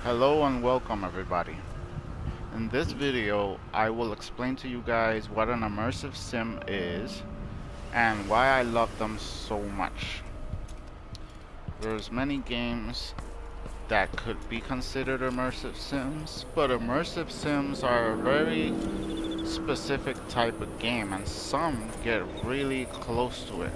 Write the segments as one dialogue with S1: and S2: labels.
S1: Hello and welcome everybody. In this video, I will explain to you guys what an immersive sim is and why I love them so much. There's many games that could be considered immersive sims, but immersive sims are a very specific type of game and some get really close to it.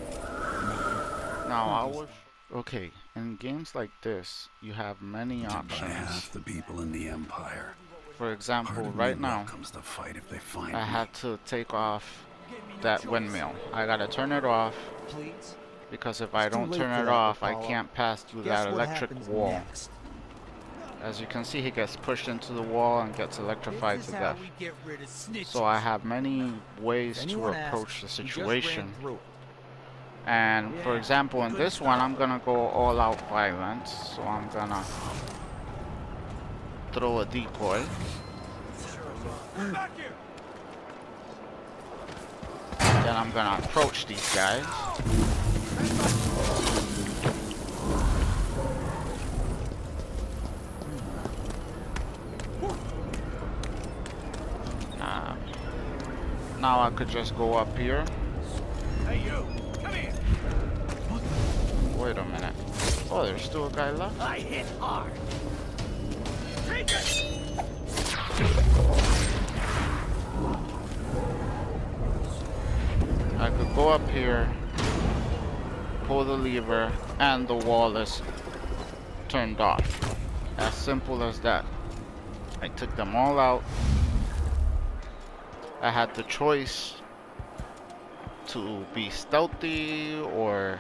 S1: Now I will... Okay, in games like this, you have many options.
S2: By half the people in the Empire.
S1: For example, right now,
S2: the fight if they find
S1: I had to take off that windmill. I gotta turn it off, because if I don't turn it off, I can't pass through that electric wall. As you can see, he gets pushed into the wall and gets electrified to death. So I have many ways to approach the situation. And for example, in this one, I'm gonna go all out violence. So I'm gonna throw a decoy. Then I'm gonna approach these guys. Now I could just go up here.
S3: Hey you, come here.
S1: Wait a minute. Oh, there's still a guy left.
S3: I hit hard. Take it.
S1: I could go up here, pull the lever, and the wall is turned off. As simple as that. I took them all out. I had the choice to be stealthy or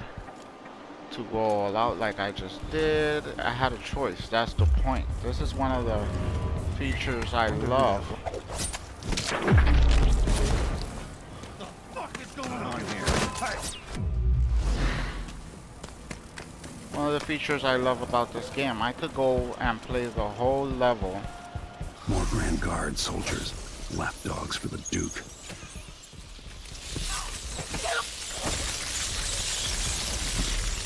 S1: to go all out like I just did. I had a choice. That's the point. This is one of the features I love. One of the features I love about this game, I could go and play the whole level.
S2: More Grand Guard soldiers, lapdogs for the Duke.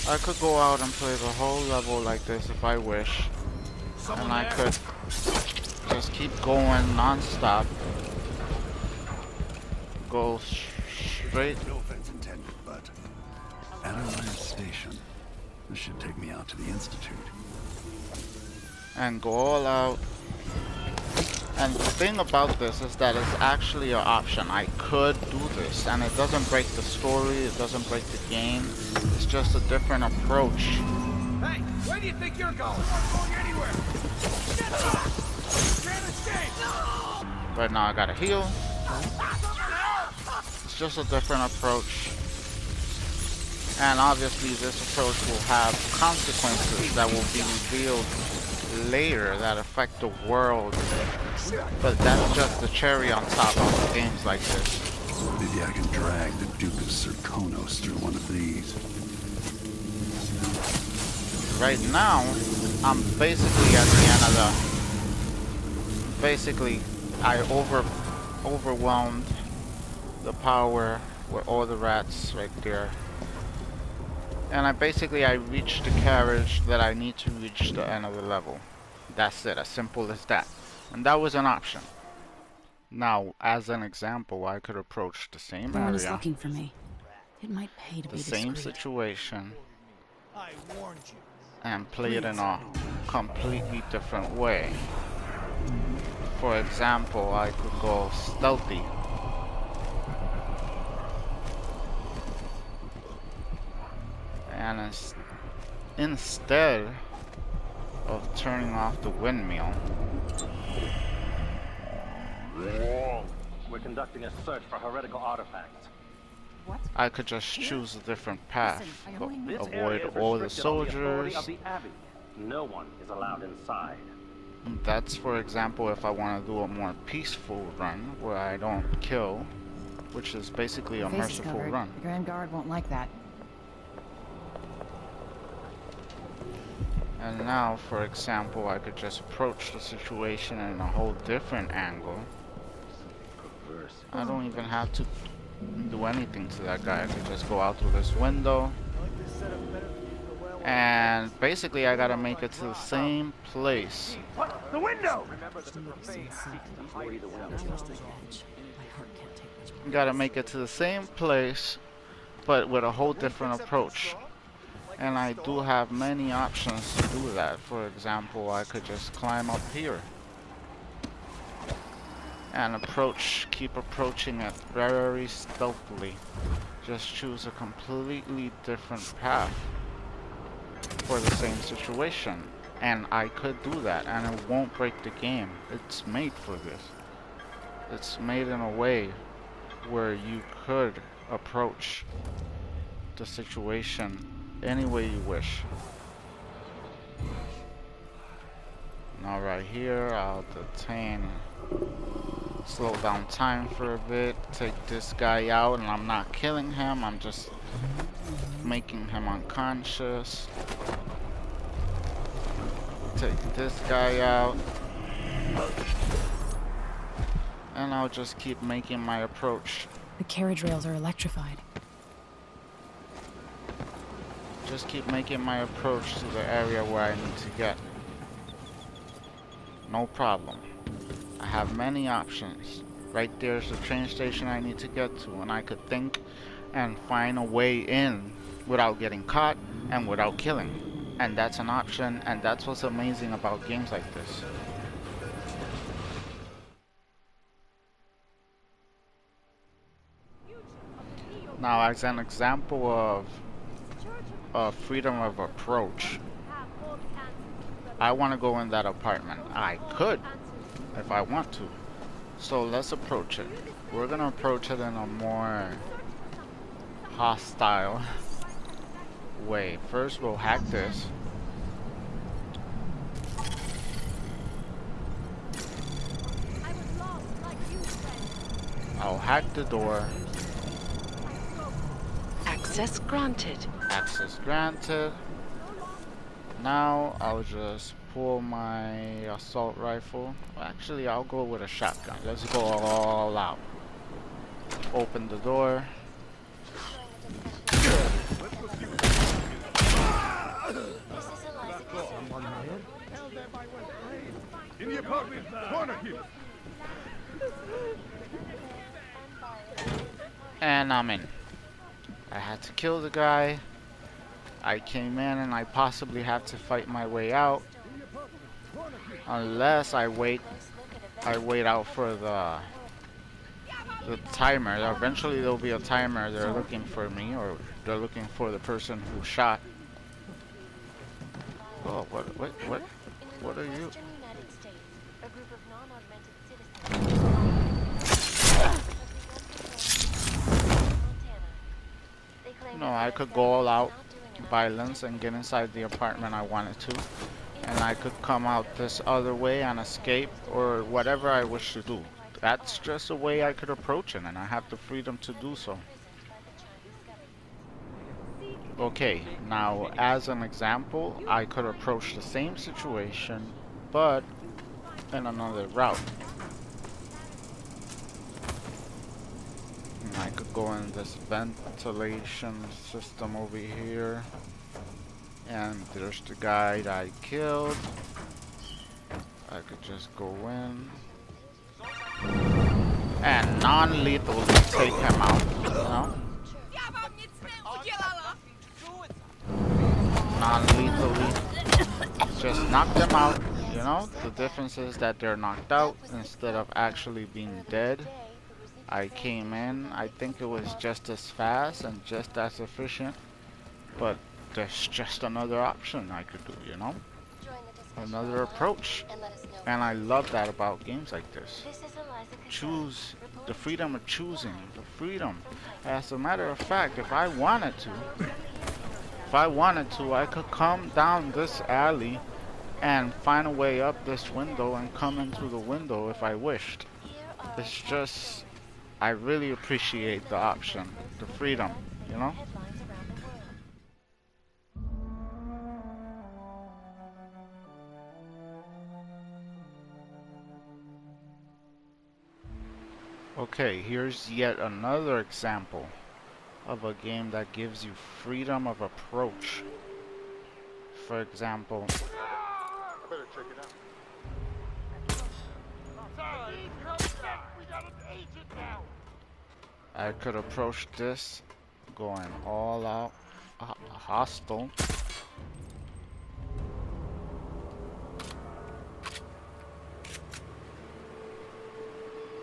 S1: I could go out and play the whole level like this if I wish. And I could just keep going non-stop. Go straight.
S2: No offense intended, but at our last station, this should take me out to the Institute.
S1: And go all out. And the thing about this is that it's actually an option. I could do this, and it doesn't break the story, it doesn't break the game. It's just a different approach.
S3: Hey, where do you think you're going? I'm not going anywhere. Get up! Can't escape!
S1: Right now I gotta heal. It's just a different approach. And obviously this approach will have consequences that will be revealed later that affect the world. But that's just the cherry on top of games like this.
S2: Maybe I can drag the Duke of Serkonos through one of these.
S1: Right now, I'm basically at the end of the... Basically, I overwhelmed the power with all the rats right there. And I reached the carriage that I need to reach the end of the level. That's it, as simple as that. And that was an option. Now, as an example, I could approach the same area,
S4: looking for me. It might pay to
S1: the
S4: be
S1: same
S4: discreet.
S1: situation,
S3: I warned you.
S1: and play it in a completely different way. For example, I could go stealthy. And instead of turning off the windmill,
S5: We're conducting a search for heretical artifacts.
S4: What?
S1: I could just choose a different path.
S4: Listen, I only need-
S5: This
S1: Avoid
S5: area is
S1: all the
S5: restricted on the authority
S1: soldiers.
S5: of the Abbey. No one is allowed inside.
S1: That's, for example, if I want to do a more peaceful run where I don't kill, which is basically a
S4: Face is
S1: merciful
S4: covered.
S1: run.
S4: The Grand Guard won't like that.
S1: And now, for example, I could just approach the situation in a whole different angle. I don't even have to do anything to that guy. I could just go out through this window and basically I gotta make it to the same place.
S3: The window!
S1: Gotta make it to the same place, but with a whole different approach. And I do have many options to do that. For example, I could just climb up here and keep approaching it very stealthily. Just choose a completely different path for the same situation. And I could do that, and it won't break the game. It's made for this. It's made in a way where you could approach the situation any way you wish. Now right here, I'll slow down time for a bit, take this guy out, and I'm not killing him, I'm just making him unconscious. Take this guy out, and I'll just keep making my approach.
S4: The carriage rails are electrified.
S1: Just keep making my approach to the area where I need to get. No problem. I have many options. Right there's the train station I need to get to, and I could think and find a way in without getting caught and without killing. And that's an option, and that's what's amazing about games like this. Now, as an example of freedom of approach, I want to go in that apartment. I could if I want to. So let's approach it. We're gonna approach it in a more hostile way. First we'll hack this. I'll hack the door.
S6: Access granted.
S1: Access granted. Now I'll just pull my assault rifle. Actually, I'll go with a shotgun. Let's go all out. Open the door.
S3: In the apartment, corner here.
S1: And I'm in. I had to kill the guy. I came in and I possibly have to fight my way out. Unless I wait out for the timer. Eventually there'll be a timer. They're looking for me, or they're looking for the person who shot. Oh, what are you? No, I could go all out violence and get inside the apartment I wanted to, and I could come out this other way and escape, or whatever I wish to do. That's just a way I could approach it, and I have the freedom to do so. Okay, now as an example, I could approach the same situation, but in another route. I could go in this ventilation system over here, and there's the guy that I killed. I could just go in and non-lethally take him out, you know? Non-lethally just knock them out, you know? The difference is that they're knocked out instead of actually being dead. I came in, I think it was just as fast and just as efficient, but there's just another option I could do, you know? Another approach. And I love that about games like this. Choose, the freedom of choosing, the freedom. As a matter of fact, if I wanted to, I could come down this alley and find a way up this window and come in through the window if I wished. It's just, I really appreciate the option, the freedom, you know? Okay, here's yet another example of a game that gives you freedom of approach. for example,
S3: I better check it out. Sorry, we got an agent now.
S1: I could approach this going all out hostile.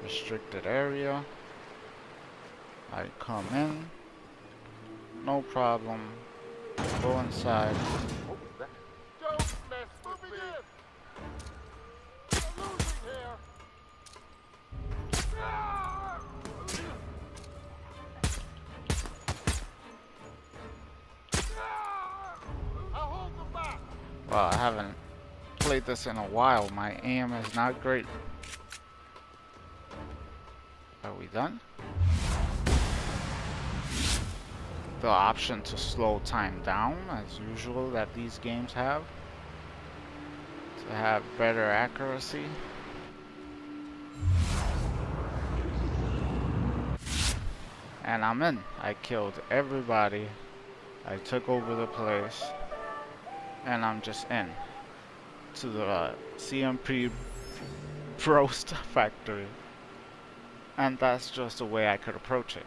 S1: Restricted area. I come in, no problem. Go inside.
S3: Don't mess with me. We're losing here. I'll hold them back.
S1: Well, I haven't played this in a while. My aim is not great. Are we done? The option to slow time down, as usual, that these games have, to have better accuracy. And I'm in. I killed everybody. I took over the place. And I'm just in to the CMP roast factory. And that's just the way I could approach it.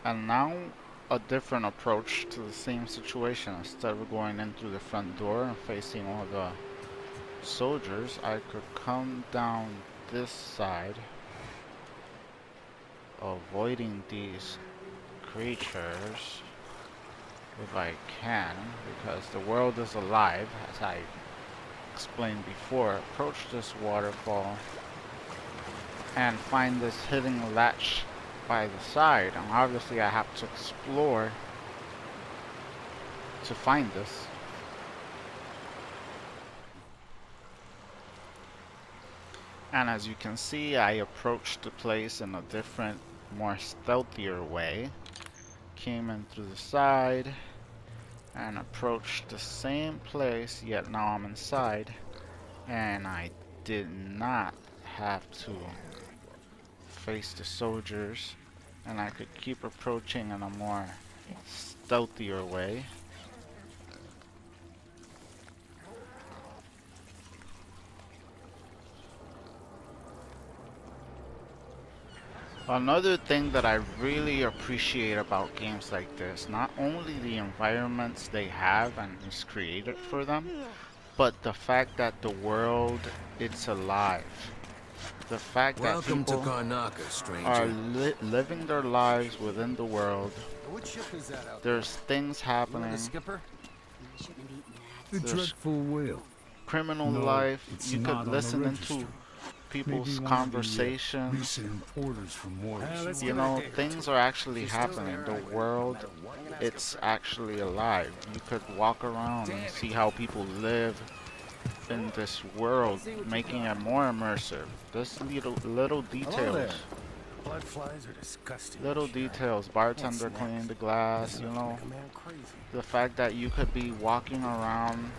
S1: And now a different approach to the same situation. Instead of going in through the front door and facing all the soldiers, I could come down this side, avoiding these creatures if I can, because the world is alive, as I explained before. Approach this waterfall and find this hidden latch by the side, and obviously I have to explore to find this. And as you can see, I approached the place in a different, more stealthier way. Came in through the side and approached the same place, yet now I'm inside, and I did not have to face the soldiers, and I could keep approaching in a more stealthier way. Another thing that I really appreciate about games like this, not only the environments they have and is created for them, but the fact that the world, it's alive. The fact that people are living their lives within the world.
S3: What ship is that out
S1: There's things happening.
S3: skipper?
S2: The dreadful whale.
S1: Criminal
S2: No,
S1: life.
S2: it's
S1: You
S2: not
S1: could
S2: on the
S1: listen
S2: register.
S1: into people's
S2: Maybe one of the,
S1: conversations.
S2: recent importers from Mars.
S1: You know, things are actually happening. The world, it's actually alive. You could walk around and see how people live in this world, making it more immersive. This little details.
S3: Blood flies are disgusting.
S1: Little details. Bartender cleaning the glass, you know. The fact that you could be walking around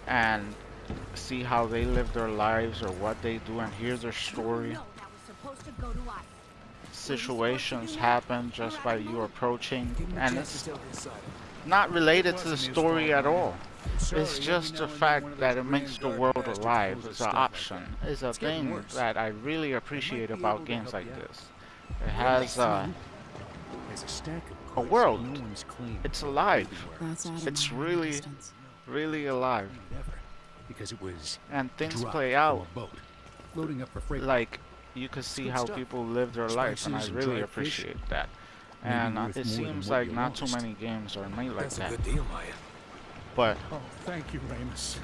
S1: and see how they live their lives or what they do and hear their story. Situations happen just by you approaching, and it's not related to the story at all. It's just the fact that it makes the world alive. It's an option. It's a thing that I really appreciate about games like this. It has a world. It's alive.
S4: That's adding
S1: It's
S4: more
S1: really,
S4: distance.
S1: really alive.
S2: Because it was
S1: And things
S2: dropped
S1: play
S2: from
S1: out
S2: a boat, loading up for freight.
S1: like you can see how people live their life, and I
S2: Spices and
S1: really
S2: dried fish.
S1: appreciate that.
S2: Maybe
S1: And
S2: worth
S1: it
S2: more than
S1: seems
S2: what
S1: like
S2: you
S1: not too
S2: lost.
S1: many games are made like that.
S3: deal, Maya.
S1: But
S2: Oh, thank you, Ramus.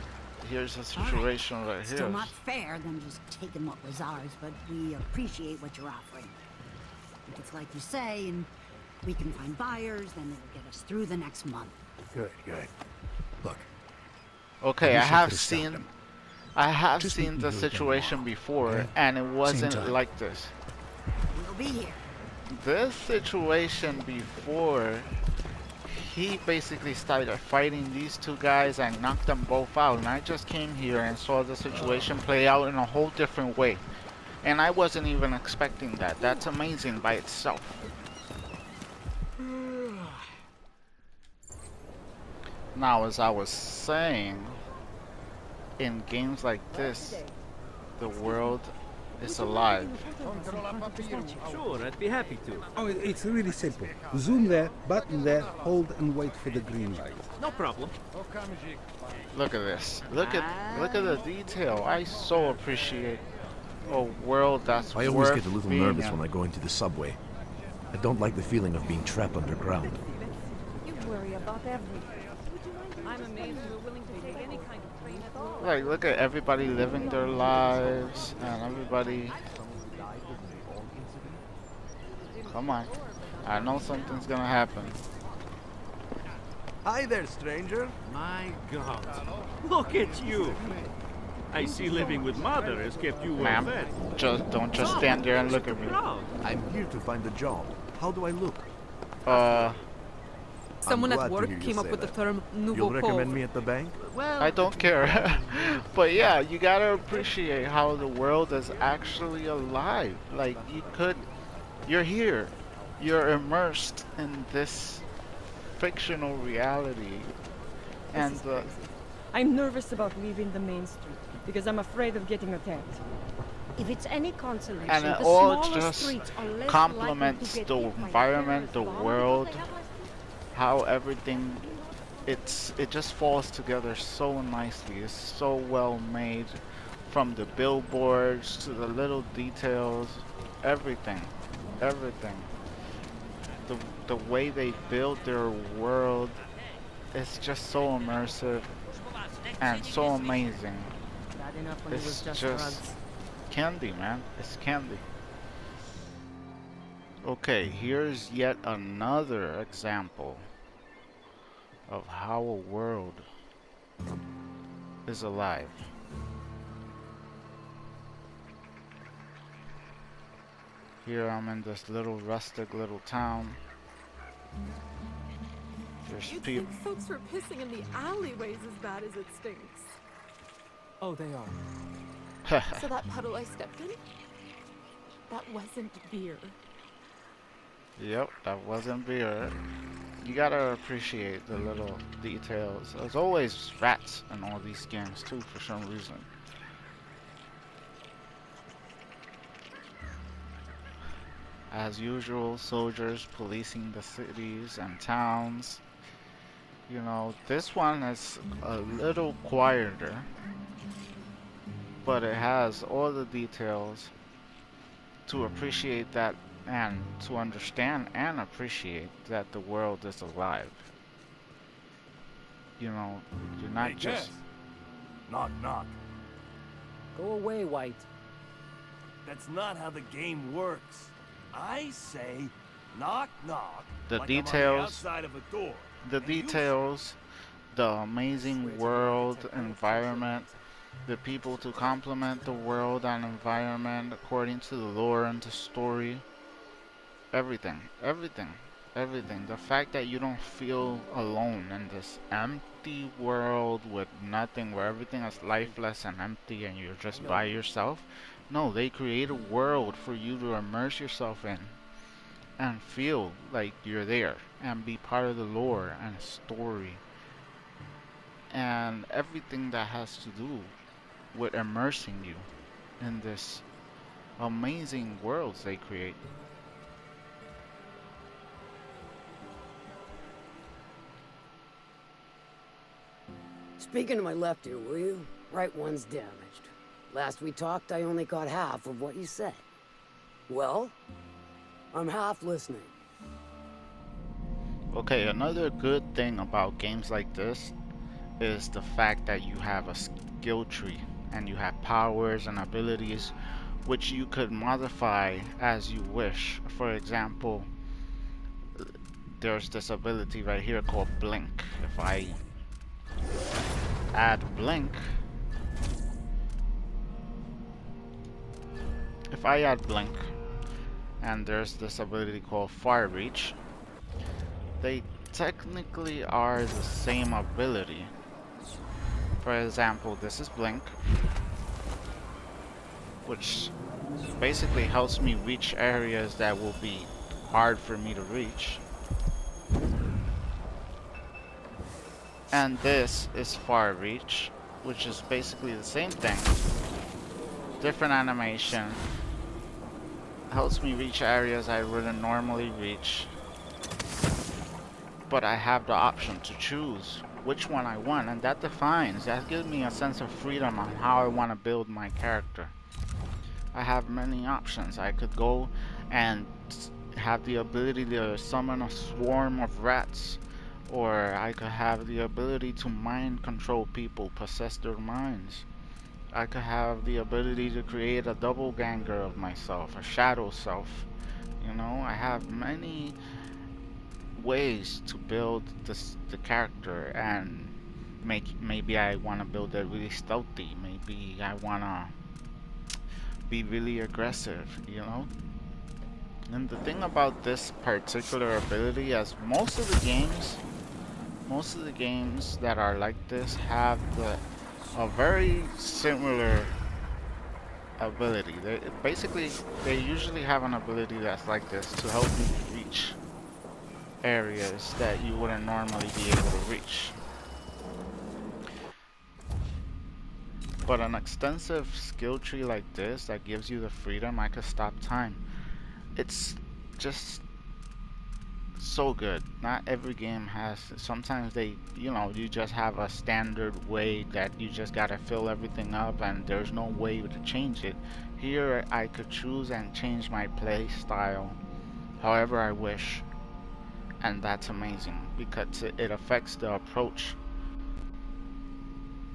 S1: here's the situation right
S7: Still
S1: here.
S7: not fair than just taking what was ours, but we appreciate what you're offering. If it's like you say, and we can find buyers, then it'll get us through the next month.
S2: Good, good. Look,
S1: Okay, I
S2: wish I
S1: have
S2: could've stopped
S1: seen
S2: him. Just
S1: seen
S2: make me
S1: the
S2: do it
S1: situation
S2: tomorrow,
S1: before,
S2: okay?
S1: and it wasn't
S2: time.
S1: like this.
S7: We'll be here.
S1: This situation before, he basically started fighting these two guys and knocked them both out, and I just came here and saw the situation play out in a whole different way. And I wasn't even expecting that. That's amazing by itself. Now, as I was saying, in games like this, the world is alive.
S8: Sure, I'd be happy to.
S9: Oh, it's really simple. Zoom there, button there, hold and wait for the green light.
S8: No problem.
S1: Look at this. Look at the detail. I so appreciate a world that's
S10: I always
S1: worth
S10: get a little
S1: being
S10: nervous
S1: in.
S10: when I go into the subway. I don't like the feeling of being trapped underground.
S6: You worry about everything. I'm amazed you're willing to take any kind of train at all.
S1: Like, look at everybody living their lives and everybody. Come on. I know something's gonna happen.
S11: Hi there, stranger.
S8: My God. Look at you. I see living with mother has kept you well
S1: Ma'am,
S8: fed.
S1: don't just stand there and look at me.
S8: Proud.
S10: I'm here to find a job. How do I look?
S12: Someone
S10: I'm
S12: at
S10: glad to
S12: work
S10: hear you
S12: came up
S10: say
S12: with the
S10: that.
S12: term nouveau
S10: You'll recommend
S12: pauvre.
S10: me at the bank?
S8: Well,
S1: I don't care. But yeah, you gotta appreciate how the world is actually alive. Like, you're here. You're immersed in this fictional reality. And
S12: I'm nervous about leaving the main street because I'm afraid of getting attacked.
S7: If it's any consolation,
S1: and it
S7: the
S1: all
S7: smaller
S1: just
S7: streets are less
S1: complements
S7: likely to
S1: the
S7: get hit by
S1: environment, the
S7: terrorist bombs.
S1: world, how everything it just falls together so nicely. It's so well made, from the billboards to the little details, everything. The way they build their world is just so immersive and so amazing.
S12: Bad enough when it was
S1: It's
S12: just
S1: just
S12: drugs.
S1: candy, man. It's candy. Okay, here's yet another example of how a world is alive. Here I'm in this little rustic little town. There's
S13: You'd
S1: people.
S13: think folks were pissing in the alleyways as bad as it stinks.
S8: oh, they are.
S13: So that puddle I stepped in? That wasn't beer.
S1: Yep, that wasn't beer. You gotta appreciate the little details. There's always rats in all these games too, for some reason. As usual, soldiers policing the cities and towns. You know, this one is a little quieter, but it has all the details to appreciate that, and to understand and appreciate that the world is alive. You know, you're not just...
S11: Knock, knock.
S8: Go away, White.
S11: That's not how the game works. I say, knock, knock.
S1: The
S11: like I'm on
S1: details,
S11: outside of a door.
S1: the
S11: And you
S1: details, the amazing world, environment, the people to complement the world and environment according to the lore and the story. Everything. The fact that you don't feel alone in this empty world with nothing, where everything is lifeless and empty and you're just by yourself. No, they create a world for you to immerse yourself in and feel like you're there and be part of the lore and story and everything that has to do with immersing you in this amazing worlds they create.
S14: Speaking to my left here, will you? Right one's damaged. Last we talked, I only caught half of what you said. Well, I'm half listening.
S1: Okay, another good thing about games like this is the fact that you have a skill tree and you have powers and abilities which you could modify as you wish. For example, there's this ability right here called Blink. If I add Blink, and there's this ability called Fire Reach, they technically are the same ability. For example, this is Blink, which basically helps me reach areas that will be hard for me to reach. And this is far reach, which is basically the same thing. Different animation. Helps me reach areas I wouldn't normally reach. But I have the option to choose which one I want, and that gives me a sense of freedom on how I want to build my character. I have many options. I could go and have the ability to summon a swarm of rats, or I could have the ability to mind control people, possess their minds. I could have the ability to create a doppelganger of myself, a shadow self. You know, I have many ways to build the character, and maybe I want to build it really stealthy. Maybe I want to be really aggressive, you know? And the thing about this particular ability, as most of the games that are like this have a very similar ability. They usually have an ability that's like this to help you reach areas that you wouldn't normally be able to reach. But an extensive skill tree like this that gives you the freedom, I could stop time. It's just so good. Not every game has. Sometimes you just have a standard way that you just gotta fill everything up, and there's no way to change it. Here, I could choose and change my play style however I wish, and that's amazing because it affects the approach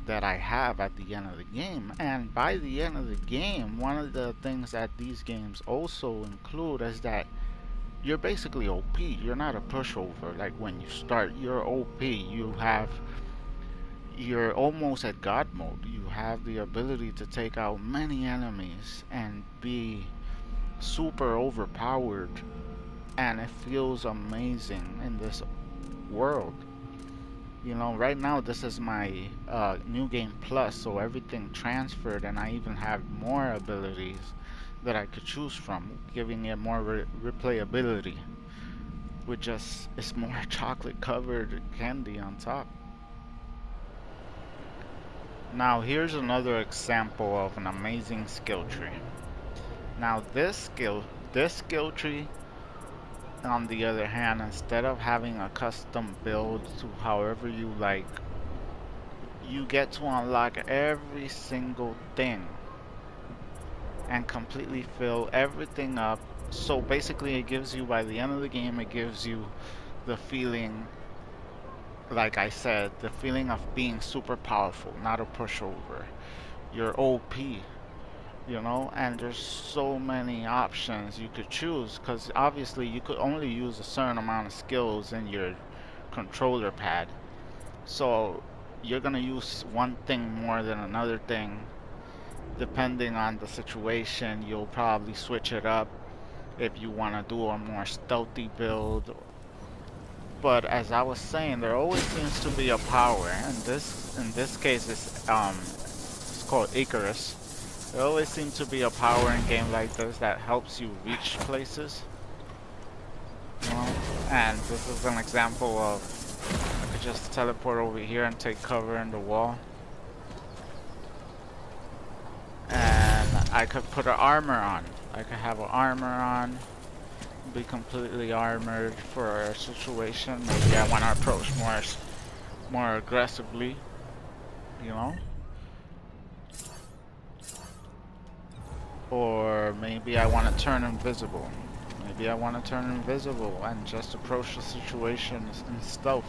S1: that I have at the end of the game. And by the end of the game, one of the things that these games also include is that you're basically OP. You're not a pushover. Like when you start, you're OP. You're almost at God mode. You have the ability to take out many enemies and be super overpowered, and it feels amazing in this world. You know, right now this is my new game plus, so everything transferred, and I even have more abilities that I could choose from, giving it more replayability, with just it's more chocolate covered candy on top. Now here's another example of an amazing skill tree. Now this skill tree, on the other hand, instead of having a custom build to however you like, you get to unlock every single thing and completely fill everything up. So basically it gives you, by the end of the game, it gives you the feeling, like I said, the feeling of being super powerful, not a pushover. You're OP. You know, and there's so many options you could choose, because obviously you could only use a certain amount of skills in your controller pad, so you're gonna use one thing more than another thing. Depending on the situation, you'll probably switch it up if you want to do a more stealthy build. But as I was saying, there always seems to be a power, and in this case it's called Icarus. There always seems to be a power in games like this that helps you reach places. You know? And this is an example of, I could just teleport over here and take cover in the wall. And I could put an armor on. I could have an armor on, be completely armored for a situation. Maybe I want to approach more aggressively, you know? Or maybe I want to turn invisible. Maybe I want to turn invisible and just approach the situation in stealth.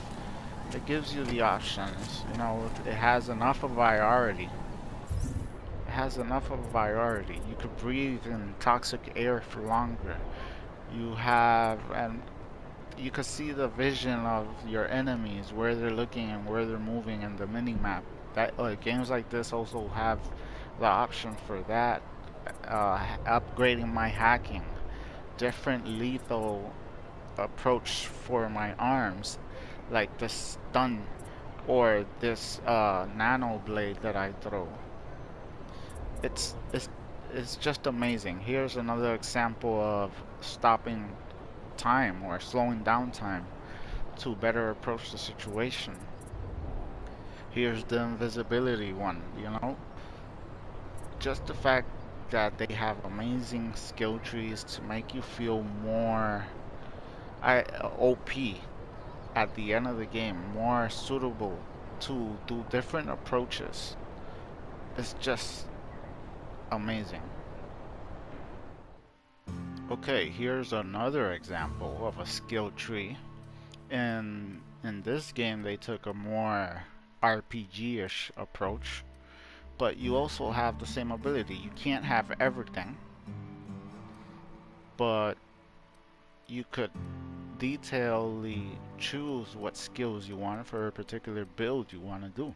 S1: It gives you the options, you know. It has enough of variety. It has enough of variety. You could breathe in toxic air for longer. You have, and you could see the vision of your enemies, where they're looking and where they're moving in the mini-map. Games like this also have the option for that. Upgrading my hacking, different lethal approach for my arms, like this stun or this nano blade that I throw. It's just amazing. Here's another example of stopping time or slowing down time to better approach the situation. Here's the invisibility one, you know? Just the fact that they have amazing skill trees to make you feel more OP at the end of the game, more suitable to do different approaches. It's just amazing. Okay, here's another example of a skill tree. In this game, they took a more RPG-ish approach, but you also have the same ability. You can't have everything, but you could detailedly choose what skills you want for a particular build you want to do.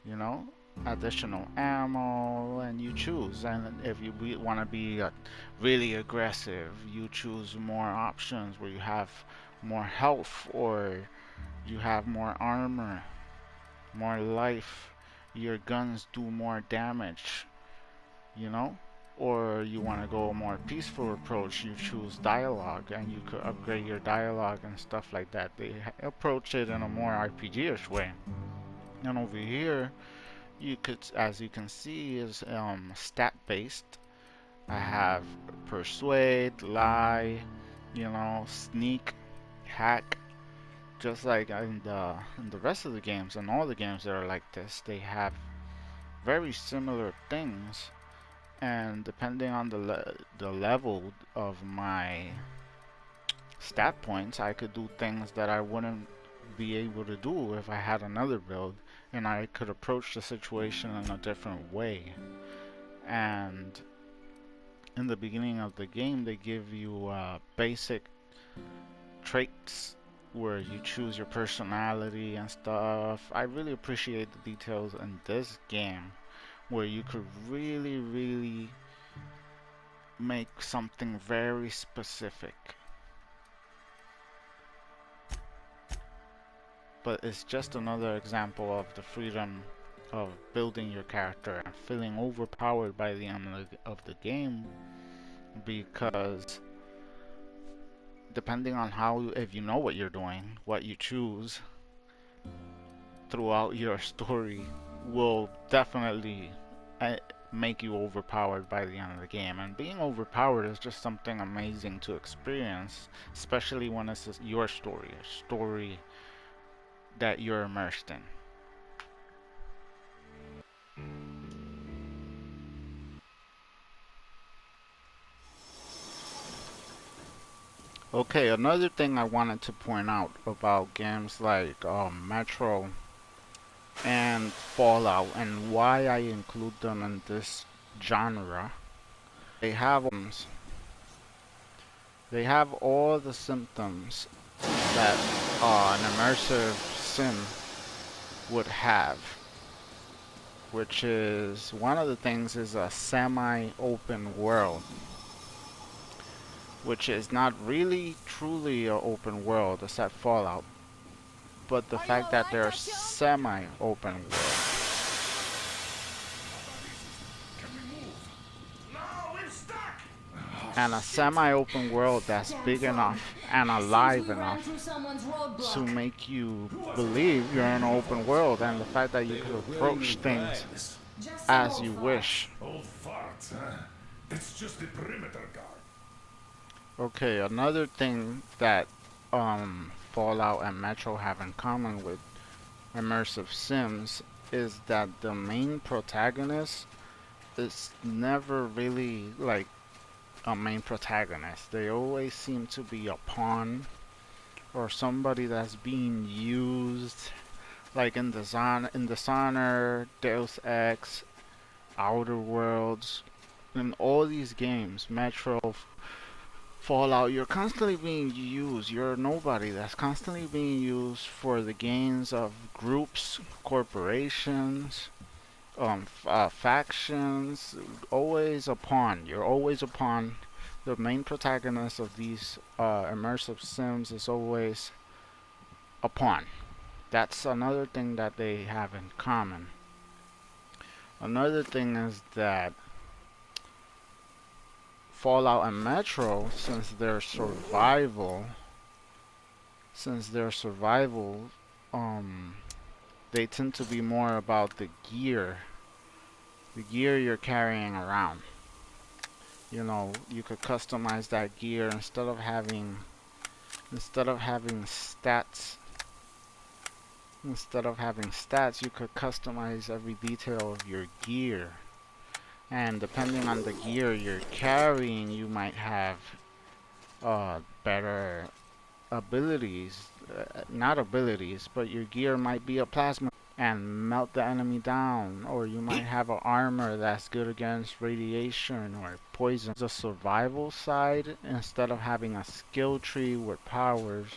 S1: You know, additional ammo, and you choose. And if you want to be really aggressive, you choose more options where you have more health, or you have more armor, more life, your guns do more damage, you know? Or you want to go a more peaceful approach, you choose dialogue, and you could upgrade your dialogue and stuff like that. They approach it in a more RPG-ish way. And over here, you could, as you can see, is stat based. I have persuade, lie, you know, sneak, hack. Just like in the rest of the games, and all the games that are like this, they have very similar things. And depending on the level of my stat points, I could do things that I wouldn't be able to do if I had another build, and I could approach the situation in a different way. And in the beginning of the game, they give you basic traits where you choose your personality and stuff. I really appreciate the details in this game, where you could really make something very specific. But it's just another example of the freedom of building your character and feeling overpowered by the end of the game, because depending on how, if you know what you're doing, what you choose throughout your story will definitely make you overpowered by the end of the game. And being overpowered is just something amazing to experience, especially when it's your story, a story that you're immersed in. Okay, another thing I wanted to point out about games like Metro and Fallout, and why I include them in this genre, they have all the symptoms that an immersive sim would have, which is, one of the things is a semi-open world, which is not really truly an open world except Fallout, but the fact that they're semi-open world. And a semi-open world that's big enough and alive enough to make you believe you're in an open world, and the fact that you can approach things as you wish.
S15: Old farts, huh? It's just the perimeter guard.
S1: Okay, another thing that Fallout and Metro have in common with immersive sims is that the main protagonist is never really like a main protagonist. They always seem to be a pawn or somebody that's being used, like in Dishonored, Deus Ex, Outer Worlds, in all these games, Metro, Fallout, you're constantly being used. You're nobody that's constantly being used for the gains of groups, corporations, factions. Always a pawn. You're always a pawn. The main protagonist of these immersive sims is always a pawn. That's another thing that they have in common. Another thing is that Fallout and Metro, since their survival, they tend to be more about the gear you're carrying around. You know, you could customize that gear instead of having stats. Instead of having stats, you could customize every detail of your gear. And depending on the gear you're carrying, you might have better abilities. Not abilities, but your gear might be a plasma and melt the enemy down. Or you might have an armor that's good against radiation or poison. The survival side, instead of having a skill tree with powers,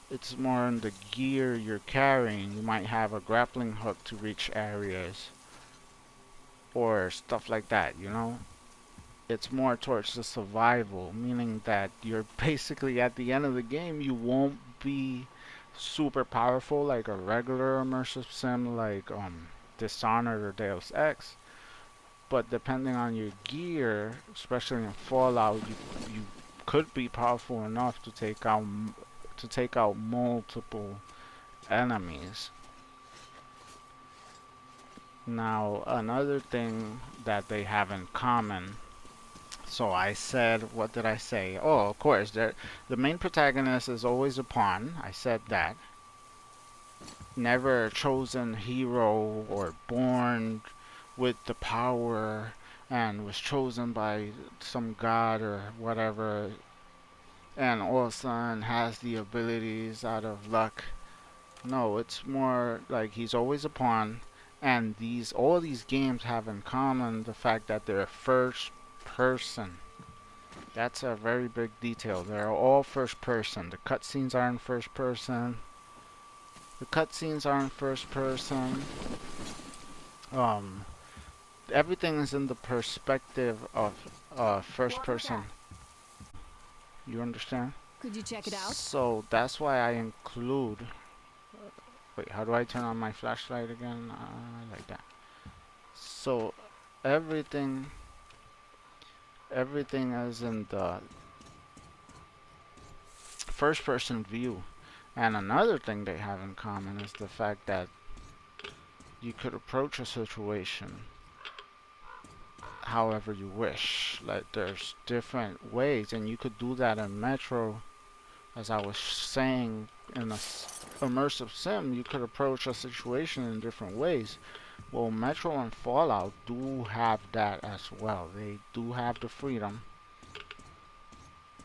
S1: it's more in the gear you're carrying. You might have a grappling hook to reach areas or stuff like that, you know? It's more towards the survival, meaning that you're basically at the end of the game, you won't be super powerful like a regular immersive sim like Dishonored or Deus Ex. But depending on your gear, especially in Fallout, you could be powerful enough to take out multiple enemies. Now, another thing that they have in common. So I said, what did I say? Oh, of course, the main protagonist is always a pawn. I said that. Never a chosen hero or born with the power and was chosen by some god or whatever, and all of a sudden has the abilities out of luck. No, it's more like he's always a pawn, and all these games have in common the fact that they're first person. That's a very big detail. They're all first person. The cutscenes are in first person. Everything is in the perspective of first person. You understand?
S4: Could you check it out?
S1: So that's why I include. Wait, how do I turn on my flashlight again? Like that. So everything is in the first person view. And another thing they have in common is the fact that you could approach a situation however you wish. Like, there's different ways, and you could do that in Metro. As I was saying, in a immersive sim, you could approach a situation in different ways. Well, Metro and Fallout do have that as well. They do have the freedom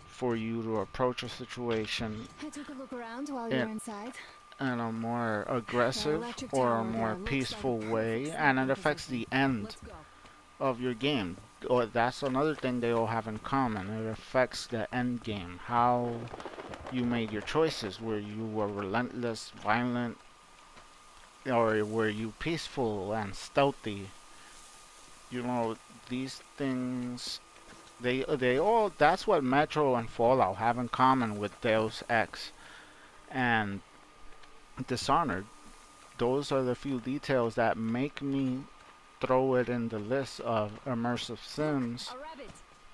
S1: for you to approach a situation
S4: I took a look around while you're inside.
S1: in a more aggressive or a more peaceful way, and it affects the end of your game. Or that's another thing they all have in common. It affects the end game, how you made your choices. Were you relentless, violent, or were you peaceful and stealthy? You know, these things, they all, that's what Metro and Fallout have in common with Deus Ex and Dishonored. Those are the few details that make me throw it in the list of immersive sims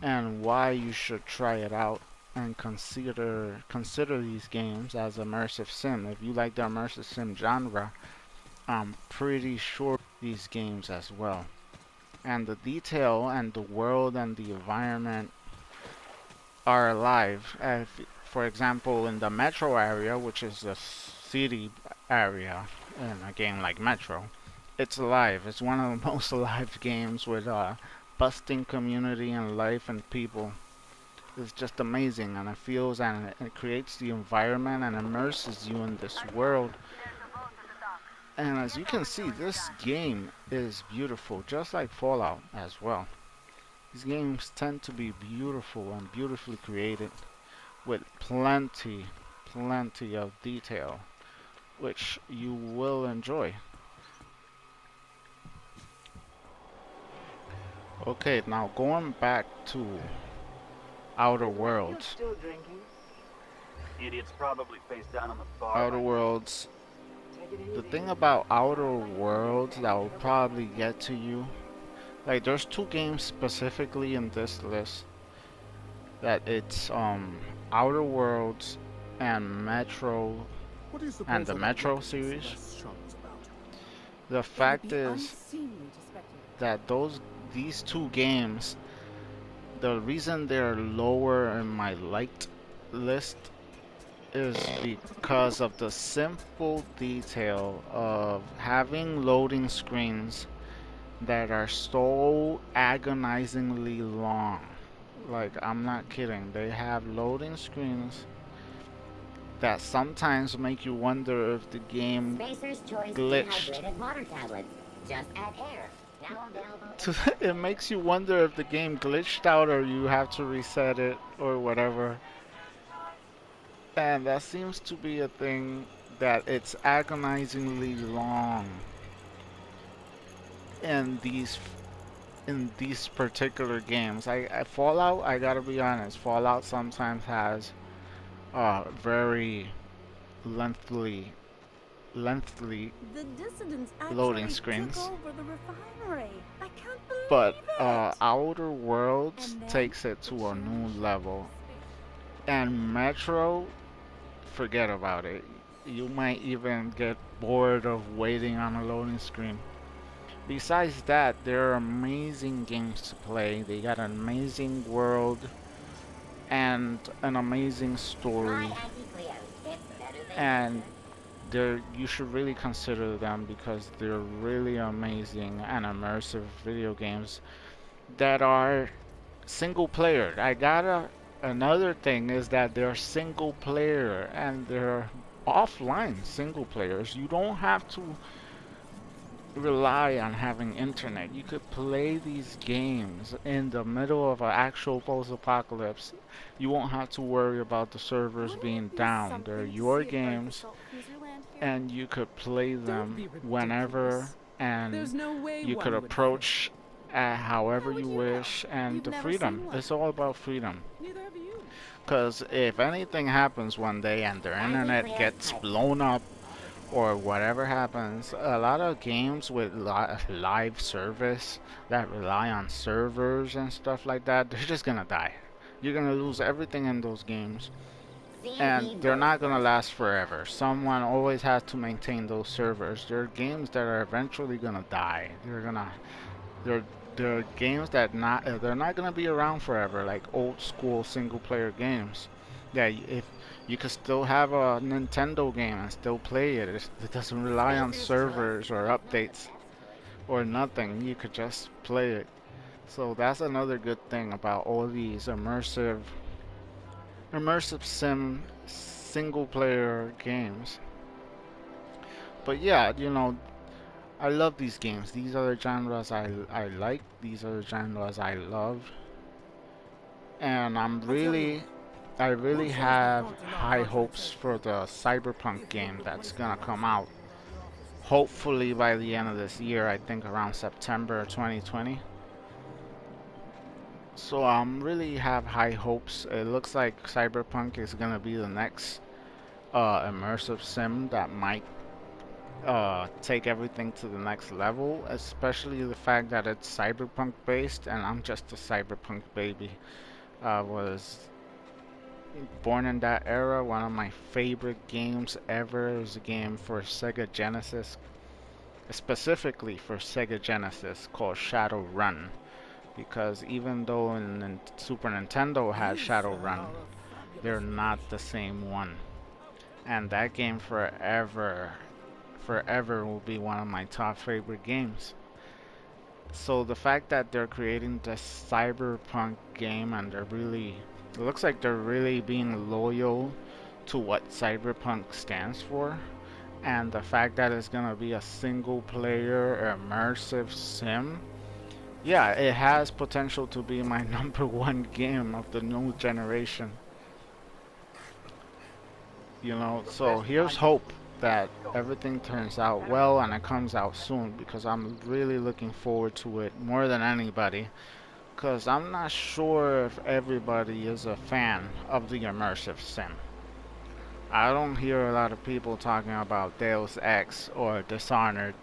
S1: and why you should try it out and consider these games as immersive sim. If you like the immersive sim genre, I'm pretty sure these games as well. And the detail and the world and the environment are alive. For example, in the Metro area, which is the city area in a game like Metro, it's alive. It's one of the most alive games with busting community and life and people. It's just amazing, and it feels and it creates the environment and immerses you in this world. And as you can see, this game is beautiful, just like Fallout as well. These games tend to be beautiful and beautifully created with plenty of detail, which you will enjoy. Okay, now going back to Outer Worlds.
S5: Still drinking? Idiots probably face down on the bar.
S1: Outer Worlds. The thing about Outer Worlds that will probably get to you, like, there's two games specifically in this list that it's Outer Worlds and Metro, and the Metro series. The fact is that these two games, the reason they're lower in my liked list is because of the simple detail of having loading screens that are so agonizingly long. Like, I'm not kidding. They have loading screens that sometimes make you wonder if the game glitched.
S16: Just add air. Now available.
S1: It makes you wonder if the game glitched out or you have to reset it or whatever. And that seems to be a thing, that it's agonizingly long in these particular games. Fallout, I gotta be honest, Fallout sometimes has very lengthy
S13: The dissidents
S1: loading
S13: actually
S1: screens.
S13: took over the refinery. I can't believe
S1: But
S13: it.
S1: Outer Worlds
S13: And then
S1: takes it to a new level. And Metro, forget about it. You might even get bored of waiting on a loading screen. Besides that, there are amazing games to play. They got an amazing world and an amazing story. And you should really consider them because they're really amazing and immersive video games that are single player. Another thing is that they're single player and they're offline single players. You don't have to rely on having internet. You could play these games in the middle of an actual post-apocalypse. You won't have to worry about the servers being down. They're your games and you could play them whenever, and you could approach however you wish, and the freedom. It's all about freedom. Because if anything happens one day and their internet gets blown up or whatever happens, a lot of games with live service that rely on servers and stuff like that, they're just gonna die. You're gonna lose everything in those games, and they're not gonna last forever. Someone always has to maintain those servers. There are games that are eventually gonna die. They're games that they're not gonna be around forever, like old school single player games. Yeah, if you could still have a Nintendo game and still play it. It doesn't rely on servers or updates or nothing. You could just play it. So that's another good thing about all these immersive sim single player games. But yeah, you know, I love these games. These are the genres I like. These are the genres I love. And I really have high hopes for the Cyberpunk game that's gonna come out. Hopefully by the end of this year, I think around September 2020. So really have high hopes. It looks like Cyberpunk is gonna be the next immersive sim that might take everything to the next level, especially the fact that it's cyberpunk based, and I'm just a cyberpunk baby. Was born in that era. One of my favorite games ever is a game for Sega Genesis, specifically for Sega Genesis, called Shadowrun, because even though Super Nintendo had Shadowrun, they're not the same one, and that game forever will be one of my top favorite games. So the fact that they're creating this cyberpunk game, and it looks like they're really being loyal to what cyberpunk stands for, and the fact that it's gonna be a single player immersive sim, yeah, it has potential to be my #1 game of the new generation. You know, so here's hope that everything turns out well and it comes out soon, because I'm really looking forward to it more than anybody, because I'm not sure if everybody is a fan of the immersive sim. I don't hear a lot of people talking about Deus Ex or Dishonored,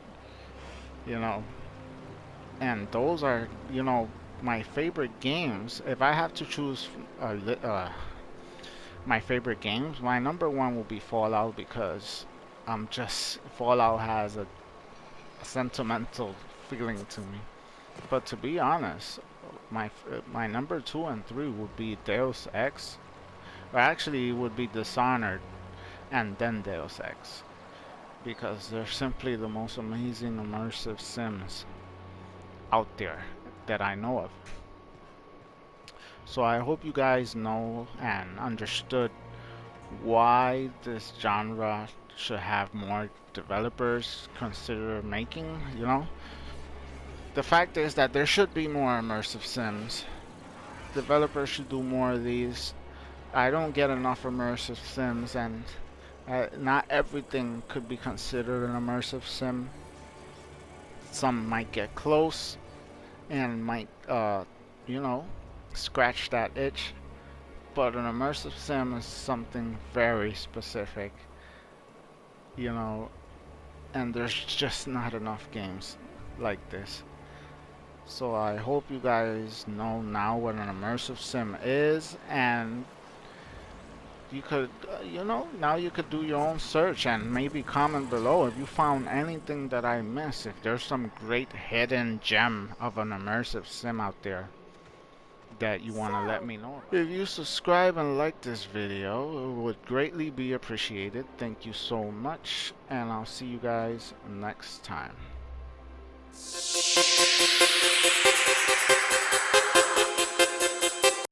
S1: you know, and those are, you know, my favorite games. If I have to choose my favorite games, my #1 will be Fallout, because Fallout has sentimental feeling to me. But to be honest, my number 2 and 3 would be Deus Ex, or actually it would be Dishonored and then Deus Ex, because they're simply the most amazing immersive sims out there that I know of. So I hope you guys know and understood why this genre should have more developers consider making, you know. The fact is that there should be more immersive sims. Developers should do more of these. I don't get enough immersive sims, and not everything could be considered an immersive sim. Some might get close and might, you know, scratch that itch. But an immersive sim is something very specific, you know, and there's just not enough games like this. So I hope you guys know now what an immersive sim is, and you could, you know, now you could do your own search and maybe comment below if you found anything that I missed, if there's some great hidden gem of an immersive sim out there that you want to let me know about. If you subscribe and like this video, it would greatly be appreciated. Thank you so much, and I'll see you guys next time.